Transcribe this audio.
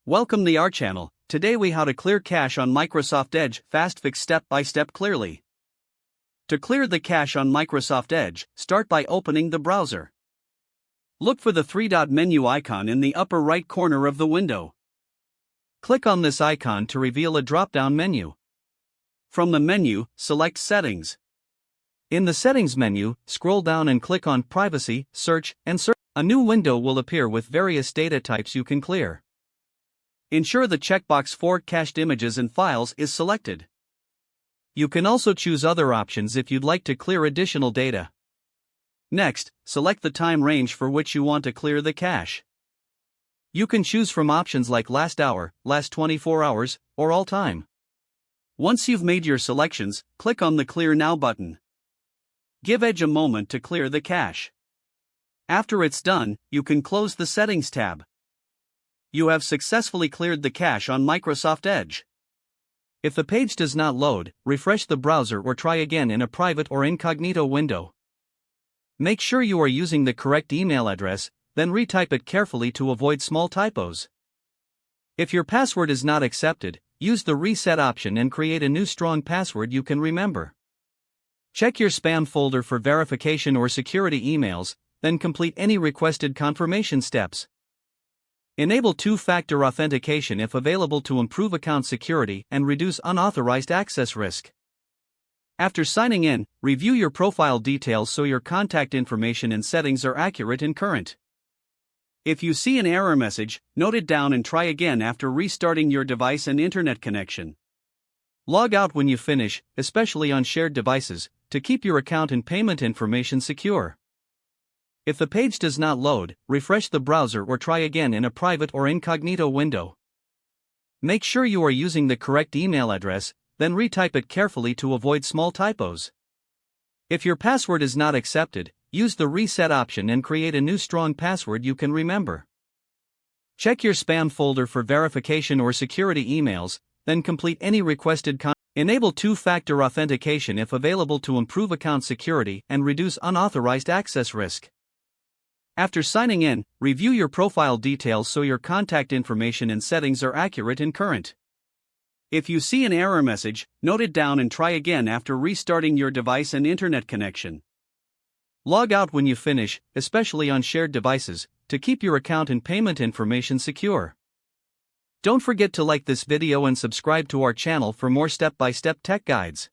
Welcome to our channel. Today we how to clear cache on Microsoft Edge, fast fix step by step clearly. To clear the cache on Microsoft Edge, start by opening the browser. Look for the three-dot menu icon in the upper right corner of the window. Click on this icon to reveal a drop-down menu. From the menu, select Settings. In the Settings menu, scroll down and click on Privacy, Search, and Search. A new window will appear with various data types you can clear. Ensure the checkbox for cached images and files is selected. You can also choose other options if you'd like to clear additional data. Next, select the time range for which you want to clear the cache. You can choose from options like last hour, last 24 hours, or all time. Once you've made your selections, click on the Clear Now button. Give Edge a moment to clear the cache. After it's done, you can close the Settings tab. You have successfully cleared the cache on Microsoft Edge. If the page does not load, refresh the browser or try again in a private or incognito window. Make sure you are using the correct email address, then retype it carefully to avoid small typos. If your password is not accepted, use the reset option and create a new strong password you can remember. Check your spam folder for verification or security emails, then complete any requested confirmation steps. Enable two-factor authentication if available to improve account security and reduce unauthorized access risk. After signing in, review your profile details so your contact information and settings are accurate and current. If you see an error message, note it down and try again after restarting your device and internet connection. Log out when you finish, especially on shared devices, to keep your account and payment information secure. If the page does not load, refresh the browser or try again in a private or incognito window. Make sure you are using the correct email address, then retype it carefully to avoid small typos. If your password is not accepted, use the reset option and create a new strong password you can remember. Check your spam folder for verification or security emails, then complete any requested content. Enable two-factor authentication if available to improve account security and reduce unauthorized access risk. After signing in, review your profile details so your contact information and settings are accurate and current. If you see an error message, note it down and try again after restarting your device and internet connection. Log out when you finish, especially on shared devices, to keep your account and payment information secure. Don't forget to like this video and subscribe to our channel for more step-by-step tech guides.